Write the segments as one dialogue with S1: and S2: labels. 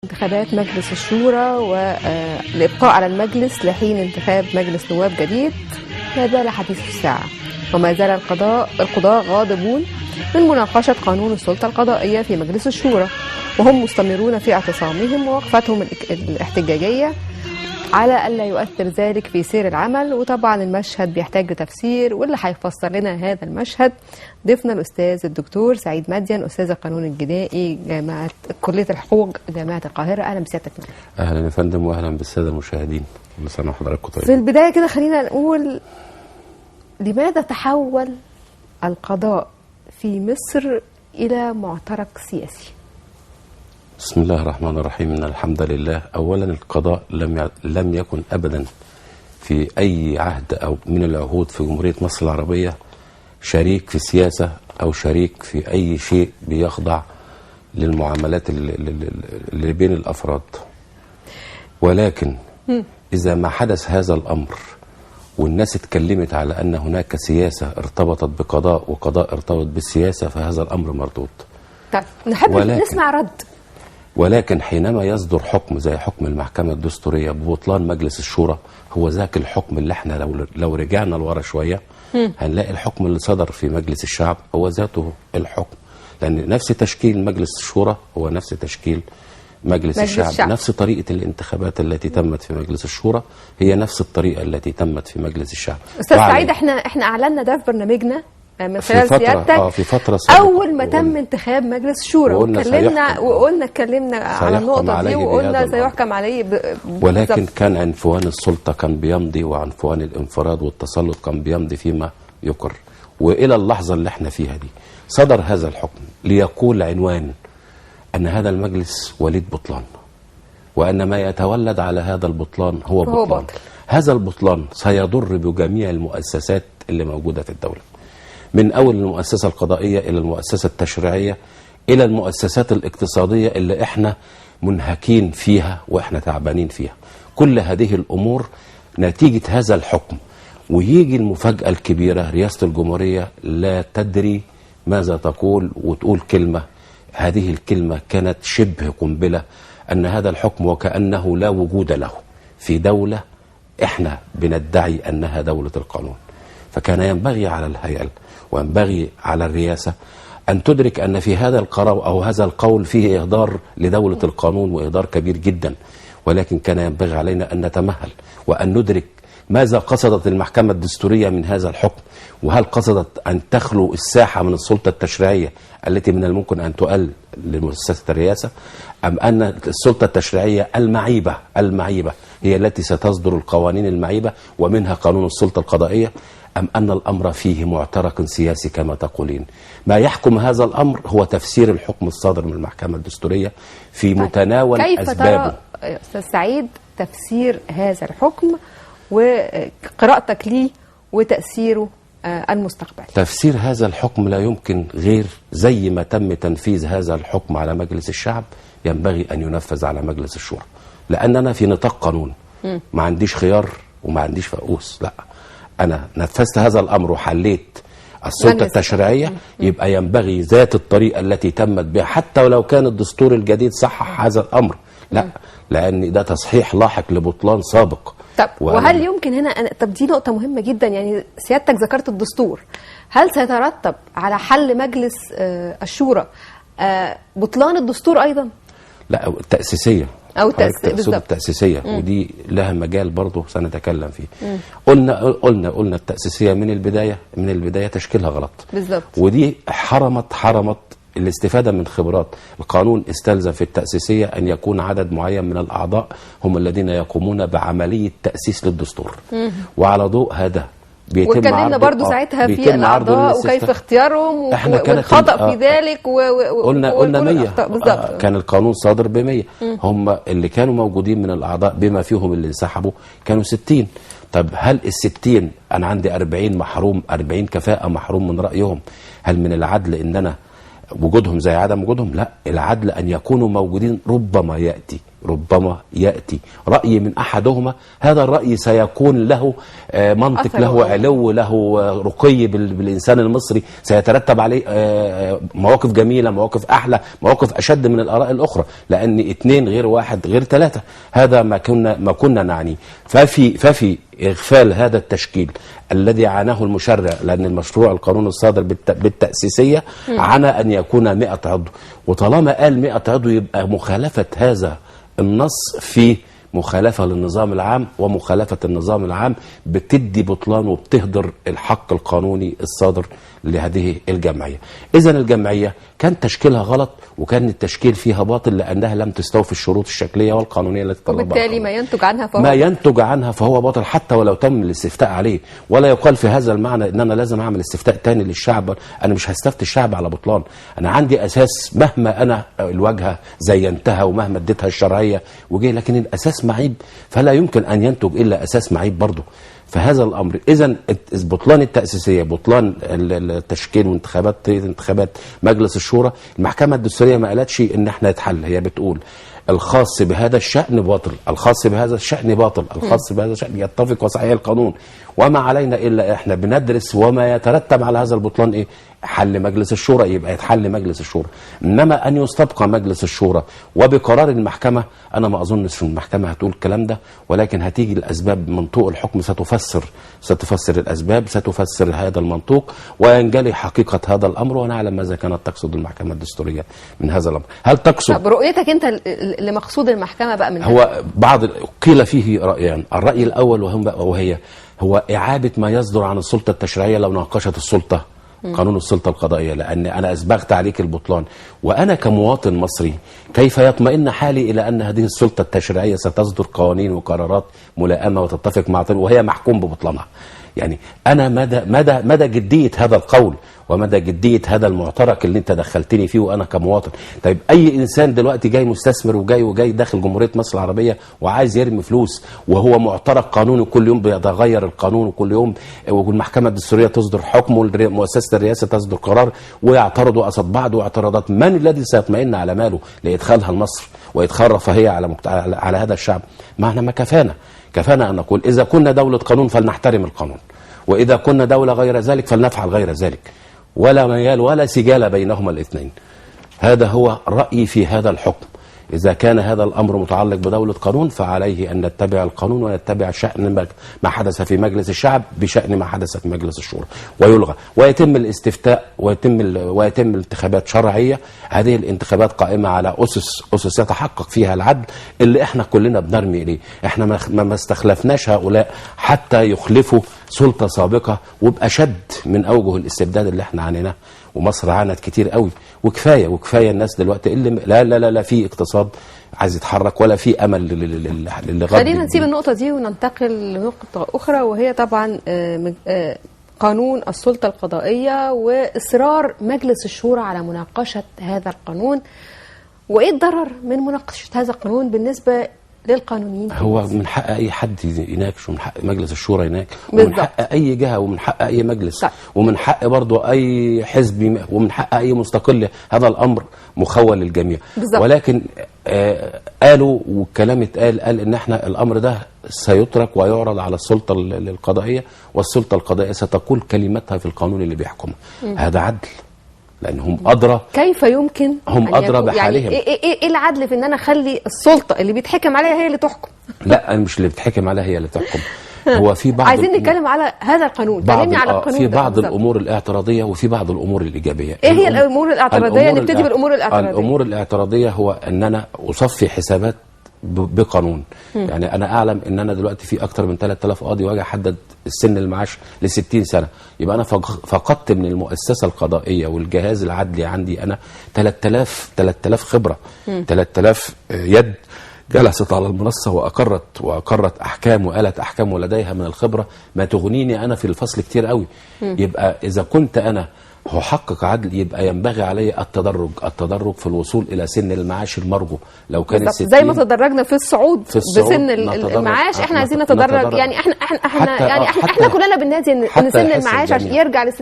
S1: انتخابات مجلس الشورى والإبقاء على المجلس لحين انتخاب مجلس نواب جديد ما زال حديث الساعة، وما زال القضاة غاضبون من مناقشة قانون السلطة القضائية في مجلس الشورى، وهم مستمرون في اعتصامهم ووقفتهم الاحتجاجية على ألا يؤثر ذلك في سير العمل. وطبعا المشهد بيحتاج لتفسير، واللي هيفسر لنا هذا المشهد ضيفنا الأستاذ الدكتور سعيد مدين، أستاذ القانون الجنائي جامعة كلية الحقوق جامعة القاهرة. أهلا بسيادتك معنا.
S2: أهلا يا فندم، وأهلا بالسادة المشاهدين. كل سنة وحضراتكم طيب.
S1: في البداية كده خلينا نقول، لماذا تحول القضاء في مصر إلى معترك سياسي؟
S2: بسم الله الرحمن الرحيم. إن الحمد لله. أولا القضاء لم يكن أبدا في أي عهد أو من العهود في جمهورية مصر العربية شريك في السياسة أو شريك في أي شيء بيخضع للمعاملات اللي بين الأفراد. ولكن إذا ما حدث هذا الأمر والناس اتكلمت على أن هناك سياسة ارتبطت بقضاء وقضاء ارتبط بالسياسة، فهذا الأمر مردود.
S1: طيب نحب نسمع رد.
S2: ولكن حينما يصدر حكم زي حكم المحكمة الدستورية ببطلان مجلس الشورى، هو ذاك الحكم اللي احنا لو رجعنا لورا شوية هنلاقي الحكم اللي صدر في مجلس الشعب هو ذاته الحكم، لأن نفس تشكيل مجلس الشورى هو نفس تشكيل مجلس الشعب. نفس طريقة الانتخابات التي تمت في مجلس الشورى هي نفس الطريقة التي تمت في مجلس الشعب.
S1: أستاذ سعيد، احنا أعلنا ده في برنامجنا من خلال سيادتك
S2: في فترة
S1: أول ما تم انتخاب مجلس الشورى، اتكلمنا على النقطة دي وقلنا سيحكم عليه
S2: ولكن كان عنفوان السلطة كان بيمضي، وعنفوان الانفراد والتسلط كان بيمضي فيما يقر. وإلى اللحظة اللي احنا فيها دي صدر هذا الحكم ليقول عنوان أن هذا المجلس وليد بطلان، وأن ما يتولد على هذا البطلان هو بطلان. هذا البطلان سيضر بجميع المؤسسات اللي موجودة في الدولة، من أول المؤسسة القضائية إلى المؤسسة التشريعية إلى المؤسسات الاقتصادية اللي احنا منهكين فيها وإحنا تعبانين فيها. كل هذه الأمور نتيجة هذا الحكم. ويجي المفاجأة الكبيرة، رئاسة الجمهورية لا تدري ماذا تقول وتقول كلمة. هذه الكلمة كانت شبه قنبلة، أن هذا الحكم وكأنه لا وجود له في دولة احنا بندعي أنها دولة القانون. فكان ينبغي على الهيئة وينبغي على الرئاسة أن تدرك أن في هذا القرار أو هذا القول فيه إهدار لدولة القانون وإهدار كبير جدا. ولكن كان ينبغي علينا أن نتمهل وأن ندرك ماذا قصدت المحكمة الدستورية من هذا الحكم، وهل قصدت أن تخلو الساحة من السلطة التشريعية التي من الممكن أن تؤل لمؤسسة الرئاسة، أم أن السلطة التشريعية المعيبة هي التي ستصدر القوانين المعيبة ومنها قانون السلطة القضائية، أم أن الأمر فيه معترك سياسي كما تقولين. ما يحكم هذا الأمر هو تفسير الحكم الصادر من المحكمة الدستورية في متناول
S1: كيف
S2: أسبابه.
S1: ترى أستاذ سعيد تفسير هذا الحكم وقراءتك ليه وتأثيره المستقبل؟
S2: تفسير هذا الحكم لا يمكن غير زي ما تم تنفيذ هذا الحكم على مجلس الشعب ينبغي أن ينفذ على مجلس الشورى، لأننا في نطاق قانون. ما عنديش خيار وما عنديش فقوس، لا، أنا نفذت هذا الأمر وحليت السلطة التشريعية، يبقى ينبغي ذات الطريقة التي تمت بها، حتى ولو كان الدستور الجديد صحح هذا الأمر، لا، لأن ده تصحيح لاحق لبطلان سابق.
S1: طب وهل يمكن هنا طب دي نقطة مهمة جدا، يعني سيادتك ذكرت الدستور، هل سيترتب على حل مجلس الشورى بطلان الدستور أيضا؟
S2: لا، التأسيسية
S1: أو
S2: التأسيسية ودي لها مجال برضه سنتكلم فيه. قلنا التأسيسية من البداية تشكيلها غلط بالضبط، ودي حرمت الاستفادة من خبرات القانون. استلزم في التأسيسية أن يكون عدد معين من الأعضاء هم الذين يقومون بعملية تأسيس للدستور، وعلى ضوء هذا بيتم عرضه.
S1: واتكلمنا برضه ساعتها في الأعضاء وكيف اختيارهم والخطأ في ذلك
S2: قلنا 100 كان القانون صادر ب100. هم اللي كانوا موجودين من الأعضاء بما فيهم اللي انسحبوا كانوا 60. طب هل ال60 أنا عندي 40 محروم، 40 كفاءة محروم من رأيهم؟ هل من العدل إن أنا وجودهم زي عدم وجودهم؟ لا، العدل أن يكونوا موجودين. ربما يأتي ربما يأتي رأي من أحدهما، هذا الرأي سيكون له منطق، له علو، له رقي بالإنسان المصري، سيترتب عليه مواقف جميلة، مواقف أحلى، مواقف أشد من الآراء الأخرى، لأن 2 غير 1 غير 3. هذا ما كنا نعنيه. ففي إغفال هذا التشكيل الذي عاناه المشرع، لأن المشروع القانون الصادر بالتأسيسية عانى أن يكون 100 عضو، وطالما قال 100 عضو يبقى مخالفة هذا النص في مخالفة للنظام العام، ومخالفة النظام العام بتدي بطلان وبتهدر الحق القانوني الصادر لهذه الجمعية. إذن الجمعية كان تشكيلها غلط، وكان التشكيل فيها باطل، لأنها لم تستوفي الشروط الشكلية والقانونية التي طلبها،
S1: وبالتالي ما ينتج عنها فهو باطل، حتى ولو تم الاستفتاء عليه. ولا يقال في هذا المعنى ان انا لازم اعمل استفتاء تاني للشعب. انا مش هستفتي الشعب على بطلان، انا عندي اساس مهما انا الواجهه زينتها ومهما اديتها الشرعيه وجه، لكن الاساس معيب، فلا يمكن ان ينتج الا اساس معيب برضه. فهذا الامر اذا بطلان التاسيسيه، بطلان التشكيل وانتخابات مجلس الشورى. المحكمه الدستوريه ما قالتش ان احنا يتحل، هي بتقول الخاص بهذا الشأن باطل، الخاص بهذا الشأن باطل، الخاص بهذا الشأن يتفق وصحيح القانون، وما علينا إلا إحنا بندرس وما يترتب على هذا البطلان إيه؟ حل مجلس الشورى، يبقى يتحل مجلس الشورى. إنما أن يستبقى مجلس الشورى وبقرار المحكمة، أنا ما أظنش المحكمة هتقول الكلام ده، ولكن هتيجي الأسباب منطوق الحكم ستفسر الأسباب، ستفسر هذا المنطوق، وينجلي حقيقة هذا الأمر، ونعلم ماذا كانت تقصد المحكمة الدستورية من هذا الأمر. هل تقصد برؤيتك أنت اللي مقصود المحكمة بقى من
S2: هو قيل فيه رأيان. الرأي الأول هو إعادة ما يصدر عن السلطة التشريعية لو ناقشت السلطة قانون السلطة القضائية، لأن أنا أسبغت عليك البطلان، وأنا كمواطن مصري كيف يطمئن حالي إلى أن هذه السلطة التشريعية ستصدر قوانين وقرارات ملائمة وتتفق مع وهي محكوم ببطلانها؟ يعني أنا مدى جدية هذا القول، ومدى جدية هذا المعترك اللي انت دخلتني فيه وانا كمواطن. طيب اي انسان دلوقتي جاي مستثمر وجاي داخل جمهورية مصر العربية وعايز يرمي فلوس، وهو معترك قانوني، كل يوم بيتغير القانون، وكل يوم والمحكمة الدستورية تصدر حكم ومؤسسة الرئاسة تصدر قرار، ويعترضوا قصاد بعض واعتراضات. من الذي سيطمئن على ماله لإدخالها لمصر وإدخال رفاهية على هذا الشعب؟ معنى ما كفانا أن نقول إذا كنا دولة قانون فلنحترم القانون، وإذا كنا دولة غير ذلك فلنفعل غير ذلك، ولا ميال ولا سجال بينهما الاثنين. هذا هو رأيي في هذا الحكم. إذا كان هذا الأمر متعلق بدولة قانون فعليه أن نتبع القانون ونتبع شأن ما حدث في مجلس الشعب بشأن ما حدث في مجلس الشورى، ويلغى ويتم الاستفتاء ويتم الانتخابات شرعية. هذه الانتخابات قائمة على أسس يتحقق فيها العدل اللي احنا كلنا بنرمي إليه. احنا ما استخلفناش هؤلاء حتى يخلفوا سلطة سابقة وبأشد من أوجه الاستبداد اللي احنا عانيناه، ومصر عانت كتير قوي. وكفايه الناس دلوقتي اللي لا في اقتصاد عايز يتحرك ولا في امل للغد.
S1: خلينا نسيب النقطه دي وننتقل لنقطه اخرى، وهي طبعا قانون السلطه القضائيه واصرار مجلس الشورى على مناقشه هذا القانون. وايه الضرر من مناقشه هذا القانون بالنسبه للقانونيين؟
S2: هو من حق اي حد يناقش، ومن حق مجلس الشورى يناقش، ومن حق اي جهه، ومن حق اي مجلس، ومن حق برضه اي حزب، ومن حق اي مستقل. هذا الامر مخول للجميع. ولكن قالوا والكلام اتقال ان احنا الامر ده سيترك ويعرض على السلطه القضائيه، والسلطه القضائيه ستقول كلمتها في القانون اللي بيحكمها. هذا عدل، لأنهم أدرى.
S1: كيف يمكن
S2: هم أدرى بحالهم؟
S1: يعني إيه العدل في إن أنا أخلي السلطة اللي بيتحكم عليها هي اللي تحكم؟
S2: لا، مش اللي بيتحكم عليها هي اللي تحكم. هو في بعض
S1: عايزين نتكلم على هذا القانون، كلمني على القانون.
S2: في بعض الأمور الاعتراضية وفي بعض الأمور الإيجابية.
S1: إيه هي الأمور الاعتراضية؟ نبتدي بالأمور الاعتراضية.
S2: الأمور الاعتراضية هو أن أنا أصفي حسابات بقانون. يعني أنا أعلم أن أنا دلوقتي في أكتر من 3000 قاضي واجي أحدد السن المعاش ل60 سنة، يبقى أنا فقدت من المؤسسة القضائية والجهاز العدلي عندي أنا 3000 خبرة، 3000 يد جلست على المنصة وأقرت أحكام وقالت أحكام، ولديها من الخبرة ما تغنيني أنا في الفصل كتير قوي. يبقى إذا كنت أنا هو حقق عدل يبقى ينبغي عليه التدرج في الوصول الى سن المعاش المرجو. لو كان
S1: بالظبط زي ما تدرجنا في الصعود بسن المعاش، احنا عايزين نتدرج. يعني احنا كلنا بننادي ان سن المعاش عشان يرجع ل 60،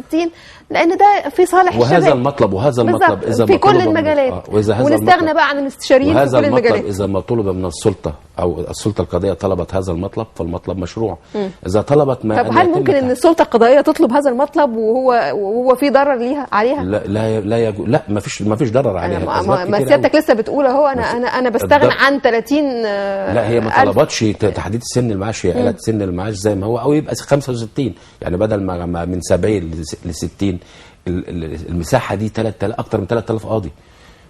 S1: لان ده في صالح الشباب.
S2: وهذا المطلب اذا
S1: في كل المجالات، ونستغنى بقى عن الاستشاريين في كل المجالات.
S2: اذا ما طلب من السلطه او السلطه القضائيه طلبت هذا المطلب فالمطلب مشروع. اذا طلبت ما
S1: طب هل ممكن ان السلطه القضائيه تطلب هذا المطلب وهو في ضرر عليها؟
S2: لا ما فيش ضرر عليها.
S1: ما سيادتك لسه بتقول اهو انا بستغنى عن 30.
S2: لا هي ما طلبتش تحديد سن المعاش، هي قالت سن المعاش زي ما هو او يبقى 65. يعني بدل ما من 70 ل 60 المساحه دي اكتر من 3000 قاضي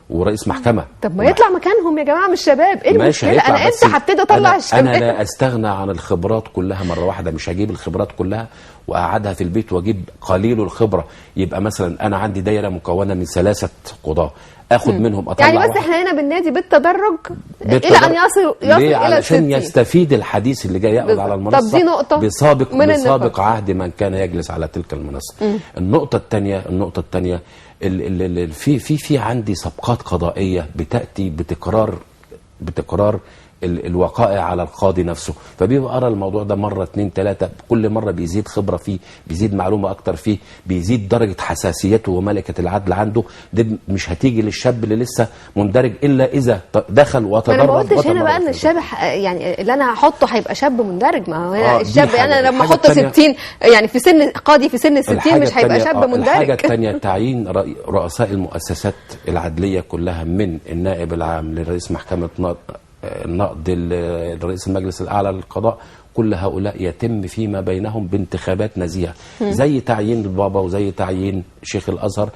S2: ورئيس محكمه.
S1: طب ما يطلع مكانهم يا جماعه، مش شباب. ايه المشكله؟ انا امتى هبتدي اطلع الشباب؟
S2: انا لا استغنى عن الخبرات كلها مره واحده. مش هجيب الخبرات كلها واقعدها في البيت واجيب قليل الخبره. يبقى مثلا انا عندي دايره مكونه من 3 قضاه، اخد منهم اطلع
S1: يعني بس احنا هنا بالنادي بالتدرج الى ان يصل الى
S2: علشان يستفيد الحديث اللي جاي يقعد على المنصه.
S1: طب دي نقطه
S2: بسابق عهد من كان يجلس على تلك المنصه. النقطه الثانيه في عندي سبقات قضائيه بتاتي بتكرار الوقائع على القاضي نفسه، فبيبقى ارى الموضوع ده مره 2 3، كل مره بيزيد خبره فيه، بيزيد معلومه اكتر فيه، بيزيد درجه حساسيته وملكه العدل عنده. دي مش هتيجي للشاب اللي لسه مندرج الا اذا دخل وتدرب.
S1: انا ما قلتش هنا بقى ان الشاب يعني اللي انا هحطه هيبقى شاب مندرج. ما هو هنا الشاب انا لما احط 60 يعني في سن قاضي في سن 60 مش هيبقى شاب مندرج.
S2: الحاجه الثانيه تعيين رؤساء المؤسسات العدليه كلها من النائب العام لرئيس محكمه النقد الرئيس المجلس الأعلى للقضاء، كل هؤلاء يتم فيما بينهم بانتخابات نزيهة، زي تعيين البابا وزي تعيين شيخ الأزهر.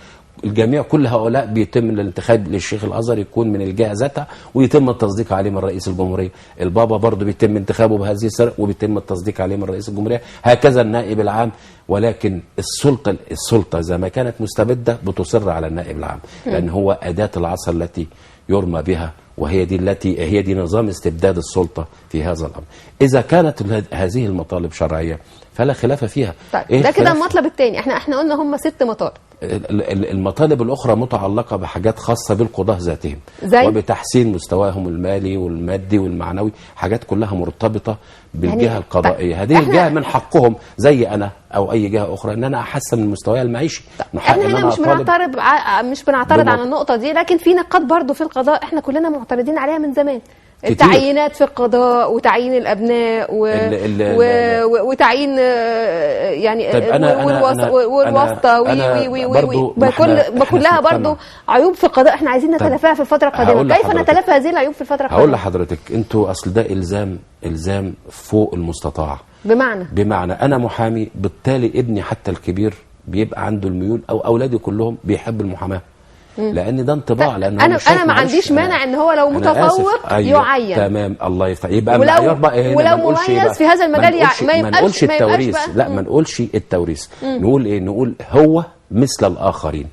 S2: الجميع كل هؤلاء بيتم الانتخاب للشيخ الأزهر يكون من الجهة ذاتها ويتم التصديق عليه من رئيس الجمهورية. البابا برضه بيتم انتخابه بهذه السرعة وبيتم التصديق عليه من رئيس الجمهورية، هكذا النائب العام. ولكن السلطة إذا ما كانت مستبدة بتصر على النائب العام، لأن هو أداة العصر التي يرمى بها، وهي دي نظام استبداد السلطة في هذا الأمر. إذا كانت هذه المطالب شرعية فلا خلاف فيها.
S1: طيب ده كده المطلب الثاني. احنا قلنا هم 6 مطالب.
S2: المطالب الأخرى متعلقة بحاجات خاصة بالقضاة ذاتهم وبتحسين مستواهم المالي والمادي والمعنوي، حاجات كلها مرتبطة بالجهة يعني القضائية. هذه الجهة من حقهم زي أنا أو أي جهة أخرى إن أنا أحسن من مستواي المعيشي.
S1: احنا هنا مش بنعترض على النقطة دي، لكن في نقاط برضو في القضاء احنا كلنا معترضين عليها من زمان. التعيينات في القضاء وتعيين الأبناء وتعيين يعني والواسطة كلها برضو عيوب في القضاء احنا عايزين نتلافاها في الفترة القادمة. كيف نتلافى هذه العيوب في الفترة القادمة؟
S2: هقول لحضرتك انتوا اصل ده الزام فوق المستطاع. بمعنى انا محامي، بالتالي ابني حتى الكبير بيبقى عنده الميول او اولادي كلهم بيحب المحاماة، لان ده انطباع. لان
S1: انا ما عنديش مانع ان هو لو متفوق يعين.
S2: تمام، الله يفتح. يبقى معيار بقى هنا
S1: ولو مميز في هذا المجال ما
S2: نقولش التوريث. لا ما نقولش التوريث. نقول ايه؟ نقول هو مثل الاخرين،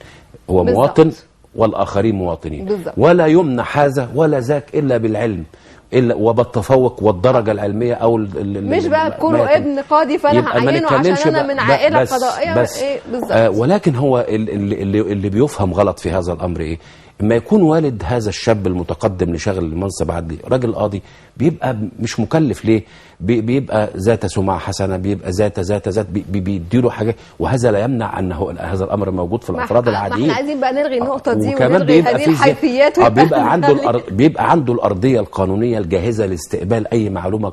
S2: هو بالزبط. مواطن والاخرين مواطنين بالزبط. ولا يمنح هذا ولا ذاك الا بالعلم الا وبالتفوق والدرجه العلميه او
S1: مش بقى تكونوا ابن قاضي فانا هعينه عشان انا من عائله قضائيه. ايه بالظبط.
S2: ولكن هو اللي بيفهم غلط في هذا الامر ايه؟ اما يكون والد هذا الشاب المتقدم لشغل المنصب عدلي راجل قاضي، بيبقى مش مكلف. ليه؟ بيبقى ذات سمعه حسنه، بيبقى ذات بيديله حاجه، وهذا لا يمنع ان هذا الامر موجود في الافراد العاديين.
S1: احنا عايزين بقى نلغي النقطه دي ونلغي هذه الحيثيات.
S2: بيبقى عنده الارضيه القانونيه الجاهزه لاستقبال اي معلومه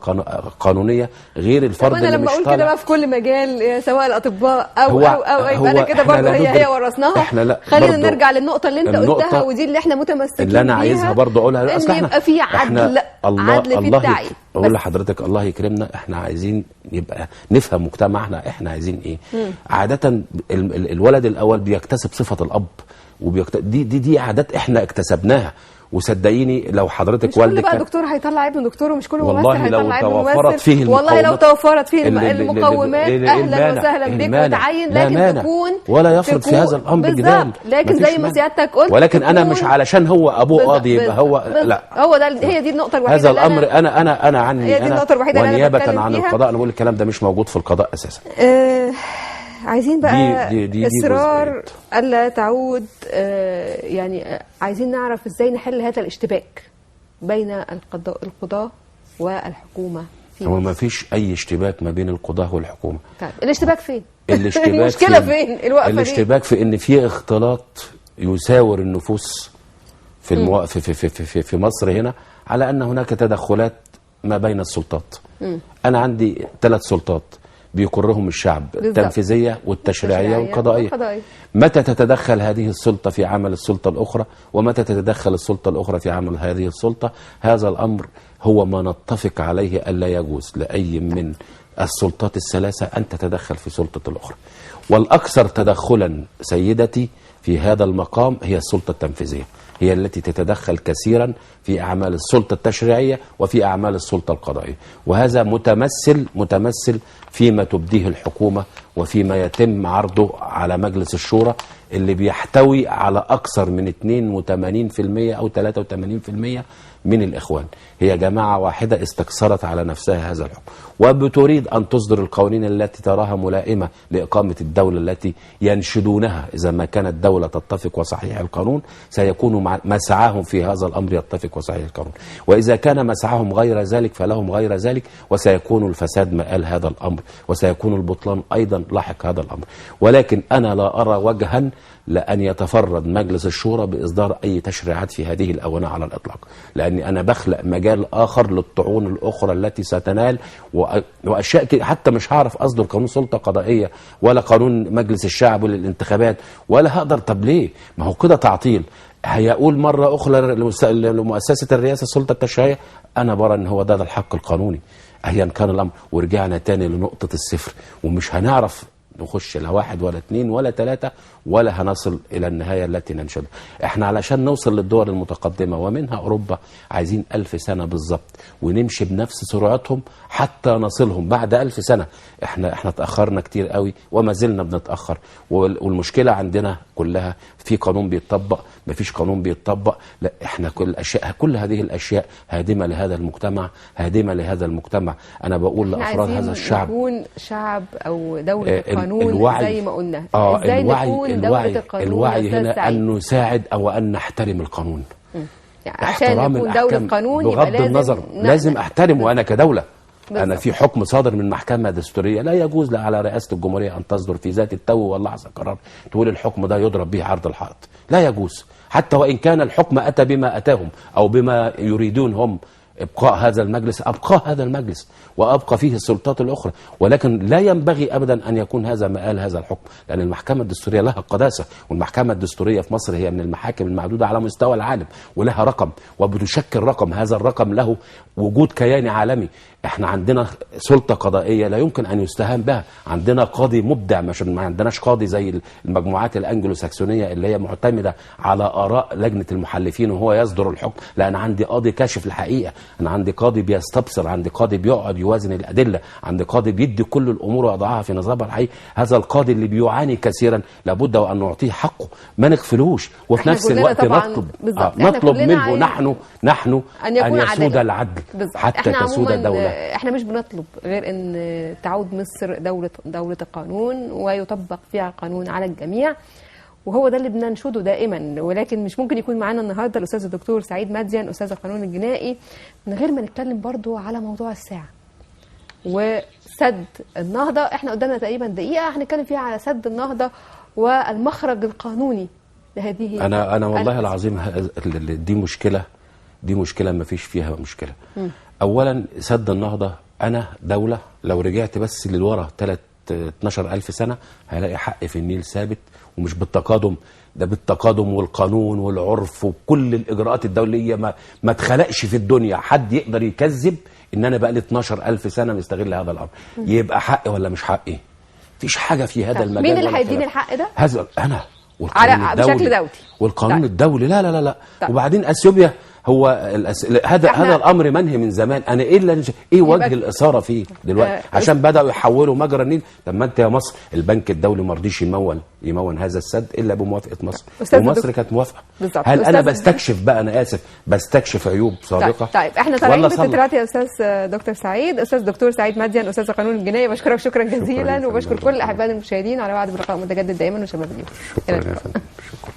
S2: قانونيه غير الفرد اللي مش طالع.
S1: انا لما اقول كده بقى في كل مجال سواء الاطباء او يبقى انا كده برضه هي ورثناها. خلينا نرجع للنقطه اللي انت قلتها ودي اللي احنا متمسكين بيها،
S2: اللي انا عايزها برضه اقولها.
S1: اصل احنا يبقى في عدل في التعيين.
S2: اقول لحضرتك الله يكرمنا، احنا عايزين يبقى نفهم مجتمعنا احنا عايزين ايه. عاده الولد الاول بيكتسب صفه الاب دي عادات احنا اكتسبناها. وصدقيني لو حضرتك
S1: مش
S2: والدك
S1: كل بقى دكتور هيطلع ابنه دكتور، ومش كل ممثل
S2: هيطلع ابنه ممثل.
S1: والله لو توفرت فيه المقومات اهلا وسهلا بك وتعين، لكن تكون
S2: ولا يفرض في هذا الامر جدال.
S1: لكن زي ما سيادتك قلت،
S2: ولكن انا مش علشان هو ابوه قاضي يبقى هو لا.
S1: هو ده هي دي النقطه الوحيده.
S2: هذا الامر انا عني انا ونيابه عن القضاء انا بقول الكلام ده مش موجود في القضاء اساسا.
S1: عايزين بقى
S2: دي
S1: اصرار الا تعود، يعني عايزين نعرف ازاي نحل هذا الاشتباك بين القضاة والحكومة.
S2: هو ما فيش اي اشتباك ما بين القضاة والحكومة.
S1: طيب الاشتباك فين؟
S2: الاشتباك
S1: المشكلة فين؟ الوقفة
S2: الاشتباك في ان في اختلاط يساور النفوس في في مصر هنا، على ان هناك تدخلات ما بين السلطات. انا عندي 3 سلطات بيقرهم الشعب، التنفيذية والتشريعية والقضائية. متى تتدخل هذه السلطة في عمل السلطة الأخرى، ومتى تتدخل السلطة الأخرى في عمل هذه السلطة، هذا الأمر هو ما نتفق عليه ألا يجوز لأي من السلطات الثلاثة أن تتدخل في سلطة الأخرى. والأكثر تدخلا سيدتي في هذا المقام هي السلطة التنفيذية، هي التي تتدخل كثيرا في أعمال السلطة التشريعية وفي أعمال السلطة القضائية، وهذا متمثل فيما تبديه الحكومة وفيما يتم عرضه على مجلس الشورى، اللي بيحتوي على أكثر من 82% أو 83% من الإخوان. هي جماعة واحدة استكثرت على نفسها هذا الحكم، وبتريد أن تصدر القوانين التي تراها ملائمة لإقامة الدولة التي ينشدونها. إذا ما كانت الدولة تتفق وصحيح القانون، سيكون مسعاهم في هذا الأمر يتفق وصحيح القانون، وإذا كان مسعاهم غير ذلك فلهم غير ذلك، وسيكون الفساد مآل هذا الأمر، وسيكون البطلان أيضا لاحق هذا الأمر. ولكن أنا لا أرى وجها لأن يتفرد مجلس الشورى بإصدار أي تشريعات في هذه الآونة على الإطلاق، لأني أنا بخلق مجال آخر للطعون الأخرى التي ستنال وأشياء حتى مش هعرف أصدر قانون سلطة قضائية ولا قانون مجلس الشعب للانتخابات ولا هقدر. طب ليه؟ ما هو كده تعطيل. هيقول مرة أخرى لمؤسسة الرئاسة السلطة التشريعية، أنا برى أن هو ده الحق القانوني أيا كان الأمر، ورجعنا تاني لنقطة الصفر، ومش هنعرف نخش لا 1 ولا 2 ولا 3 ولا هنصل إلى النهاية التي ننشدها. احنا علشان نوصل للدول المتقدمة ومنها أوروبا عايزين 1000 سنة بالظبط، ونمشي بنفس سرعتهم حتى نصلهم بعد 1000 سنة. احنا تأخرنا كتير قوي وما زلنا بنتأخر، والمشكلة عندنا كلها في قانون بيتطبق، مفيش قانون بيتطبق. لا، احنا كل هذه الأشياء هادمة لهذا المجتمع، هادمة لهذا المجتمع. أنا بقول لأفراد هذا الشعب،
S1: يكون شعب أو دولة القانون
S2: الوعي
S1: زي ما قلنا. ازاي نكون دولة القانون؟
S2: الوعي هنا أن نساعد أو أن نحترم القانون.
S1: يعني عشان نكون دولة قانون
S2: بغض النظر لازم أحترم. وأنا كدولة أنا في حكم صادر من محكمة دستورية لا يجوز على رئاسة الجمهورية أن تصدر في ذات التو واللحظة قرار تقول الحكم ده يضرب به عرض الحائط. لا يجوز، حتى وإن كان الحكم أتى بما أتاهم أو بما يريدون هم ابقاء هذا المجلس، ابقى هذا المجلس وابقى فيه السلطات الاخرى، ولكن لا ينبغي ابدا ان يكون هذا مآل هذا الحكم، لان المحكمه الدستوريه لها قداسه، والمحكمه الدستوريه في مصر هي من المحاكم المعدوده على مستوى العالم، ولها رقم وبتشكل رقم، هذا الرقم له وجود كياني عالمي. احنا عندنا سلطه قضائيه لا يمكن ان يستهان بها، عندنا قاضي مبدع، مش ما عندناش قاضي زي المجموعات الانجلو ساكسونيه اللي هي معتمده على اراء لجنه المحلفين وهو يصدر الحكم. لا، انا عندي قاضي كاشف الحقيقه، انا عندي قاضي بيستبصر، عندي قاضي بيقعد يوازن الادله، عندي قاضي بيدي كل الامور ويضعها في نظامها الحقيقي. هذا القاضي اللي بيعاني كثيرا لابد وان نعطيه حقه، ما نغفلوش، وفي نفس الوقت نطلب منه نحن ان يسود العدل حتى تسود دولة.
S1: احنا مش بنطلب غير ان تعود مصر دولة القانون ويطبق فيها القانون على الجميع، وهو ده اللي بننشده دائما. ولكن مش ممكن يكون معانا النهارده الاستاذ الدكتور سعيد مدين استاذ القانون الجنائي من غير ما نتكلم برضو على موضوع الساعة وسد النهضة. احنا قدامنا تقريبا دقيقة هنتكلم فيها على سد النهضة والمخرج القانوني لهذه.
S2: انا والله العظيم دي مشكلة ما فيش فيها مشكلة. اولا سد النهضة، انا دولة لو رجعت بس للورا 12,000 سنة هلاقي حق في النيل ثابت، ومش بالتقادم، ده بالتقادم والقانون والعرف وكل الإجراءات الدولية. ما اتخلقش في الدنيا حد يقدر يكذب إن أنا بقى لي 12,000 سنة مستغل هذا الأمر. يبقى حقي ولا مش حقي؟ مفيش حاجة في هذا المجال.
S1: مين اللي هيديني الحق ده؟
S2: هذا أنا
S1: على بشكل دولي
S2: والقانون الدولي. لا لا لا لا. وبعدين أثيوبيا هو هذا الامر منهي من زمان. انا ايه اللي ايه وجه الاثاره فيه دلوقتي؟ عشان بداوا يحولوا مجرى النيل. طب ما انت يا مصر البنك الدولي ما رضيش يمول هذا السد الا بموافقه مصر، ومصر كانت موافقه. هل انا بستكشف بقى، انا اسف، بستكشف عيوب سابقه؟
S1: طيب احنا طالعين بالتترات يا استاذ دكتور سعيد. استاذ دكتور سعيد مدين، استاذ القانون الجنائي، بشكرك شكرا جزيلا، وبشكر كل احبائنا المشاهدين على وعد بلقاء متجدد دائما وشباب اليوم.
S2: شكرا يا فندم. شكرا.